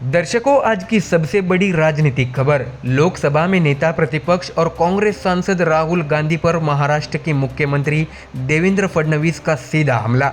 दर्शकों, आज की सबसे बड़ी राजनीतिक खबर। लोकसभा में नेता प्रतिपक्ष और कांग्रेस सांसद राहुल गांधी पर महाराष्ट्र के मुख्यमंत्री देवेंद्र फडणवीस का सीधा हमला।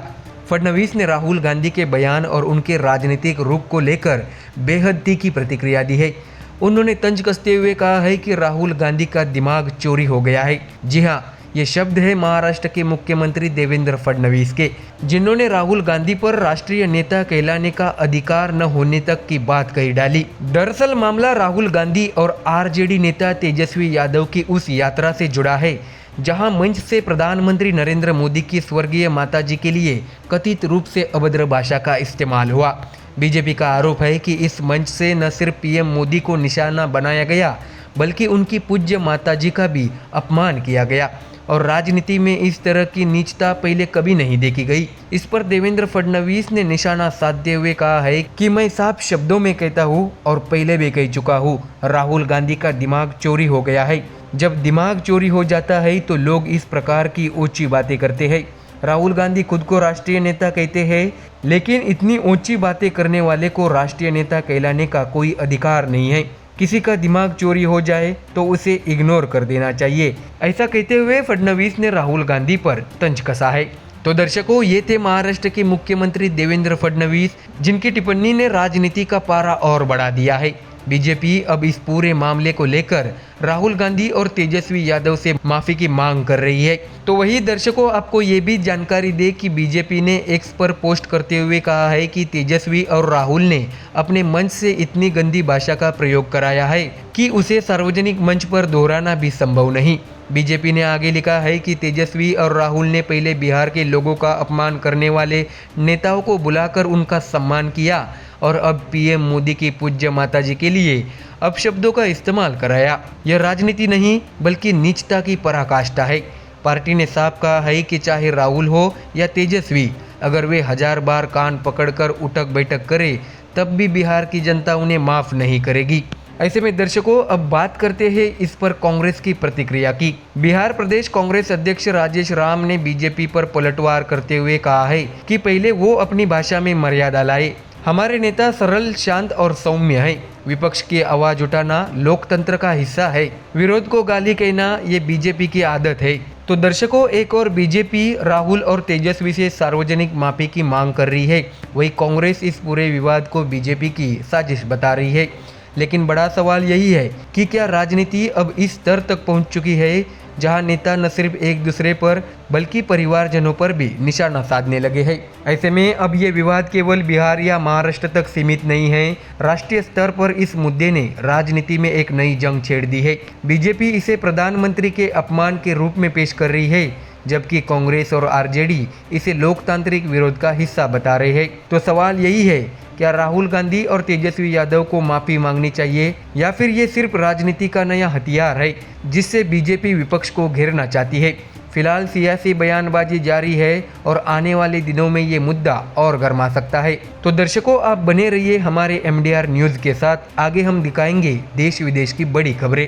फडणवीस ने राहुल गांधी के बयान और उनके राजनीतिक रुख को लेकर बेहद तीखी प्रतिक्रिया दी है। उन्होंने तंज कसते हुए कहा है कि राहुल गांधी का दिमाग चोरी हो गया है। जी हाँ, ये शब्द है महाराष्ट्र के मुख्यमंत्री देवेंद्र फडणवीस के, जिन्होंने राहुल गांधी पर राष्ट्रीय नेता कहलाने का अधिकार न होने तक की बात कही डाली। दरअसल मामला राहुल गांधी और आरजेडी नेता तेजस्वी यादव की उस यात्रा से जुड़ा है जहां मंच से प्रधानमंत्री नरेंद्र मोदी की स्वर्गीय माताजी के लिए कथित रूप से अभद्र भाषा का इस्तेमाल हुआ। बीजेपी का आरोप है कि इस मंच से न सिर्फ पीएम मोदी को निशाना बनाया गया, बल्कि उनकी पूज्य माताजी का भी अपमान किया गया और राजनीति में इस तरह की नीचता पहले कभी नहीं देखी गई। इस पर देवेंद्र फडणवीस ने निशाना साधते हुए कहा है कि मैं साफ शब्दों में कहता हूँ और पहले भी कह चुका हूँ, राहुल गांधी का दिमाग चोरी हो गया है। जब दिमाग चोरी हो जाता है तो लोग इस प्रकार की ऊंची बातें करते हैं। राहुल गांधी खुद को राष्ट्रीय नेता कहते हैं, लेकिन इतनी ऊंची बातें करने वाले को राष्ट्रीय नेता कहलाने का कोई अधिकार नहीं है। किसी का दिमाग चोरी हो जाए तो उसे इग्नोर कर देना चाहिए। ऐसा कहते हुए फडणवीस ने राहुल गांधी पर तंज कसा है। तो दर्शकों, ये थे महाराष्ट्र के मुख्यमंत्री देवेंद्र फडणवीस, जिनकी टिप्पणी ने राजनीति का पारा और बढ़ा दिया है। बीजेपी अब इस पूरे मामले को लेकर राहुल गांधी और तेजस्वी यादव से माफी की मांग कर रही है। तो वही दर्शकों, आपको ये भी जानकारी दे कि बीजेपी ने एक्स पर पोस्ट करते हुए कहा है कि तेजस्वी और राहुल ने अपने मंच से इतनी गंदी भाषा का प्रयोग कराया है कि उसे सार्वजनिक मंच पर दोहराना भी संभव नहीं। बीजेपी ने आगे लिखा है कि तेजस्वी और राहुल ने पहले बिहार के लोगों का अपमान करने वाले नेताओं को बुलाकर उनका सम्मान किया और अब पीएम मोदी की पूज्य माताजी के लिए अपशब्दों का इस्तेमाल कराया। यह राजनीति नहीं बल्कि नीचता की पराकाष्ठा है। पार्टी ने साफ कहा है कि चाहे राहुल हो या तेजस्वी, अगर वे 1000 बार कान पकड़कर उठक बैठक करे तब भी बिहार की जनता उन्हें माफ नहीं करेगी। ऐसे में दर्शकों, अब बात करते हैं इस पर कांग्रेस की प्रतिक्रिया की। बिहार प्रदेश कांग्रेस अध्यक्ष राजेश राम ने बीजेपी पर पलटवार करते हुए कहा है कि पहले वो अपनी भाषा में मर्यादा लाए। हमारे नेता सरल, शांत और सौम्य है। विपक्ष की आवाज उठाना लोकतंत्र का हिस्सा है। विरोध को गाली कहना ये बीजेपी की आदत है। तो दर्शकों, एक और बीजेपी राहुल और तेजस्वी से सार्वजनिक माफी की मांग कर रही है, वही कांग्रेस इस पूरे विवाद को बीजेपी की साजिश बता रही है। लेकिन बड़ा सवाल यही है कि क्या राजनीति अब इस स्तर तक पहुंच चुकी है जहां नेता न सिर्फ एक दूसरे पर बल्कि परिवारजनों पर भी निशाना साधने लगे हैं। ऐसे में अब ये विवाद केवल बिहार या महाराष्ट्र तक सीमित नहीं है। राष्ट्रीय स्तर पर इस मुद्दे ने राजनीति में एक नई जंग छेड़ दी है। बीजेपी इसे प्रधानमंत्री के अपमान के रूप में पेश कर रही है, जबकि कांग्रेस और आरजेडी इसे लोकतांत्रिक विरोध का हिस्सा बता रहे हैं। तो सवाल यही है, क्या राहुल गांधी और तेजस्वी यादव को माफी मांगनी चाहिए या फिर ये सिर्फ राजनीति का नया हथियार है जिससे बीजेपी विपक्ष को घेरना चाहती है। फिलहाल सियासी बयानबाजी जारी है और आने वाले दिनों में ये मुद्दा और गर्मा सकता है। तो दर्शकों, आप बने रहिए हमारे MDR न्यूज़ के साथ। आगे हम दिखाएंगे देश विदेश की बड़ी खबरें।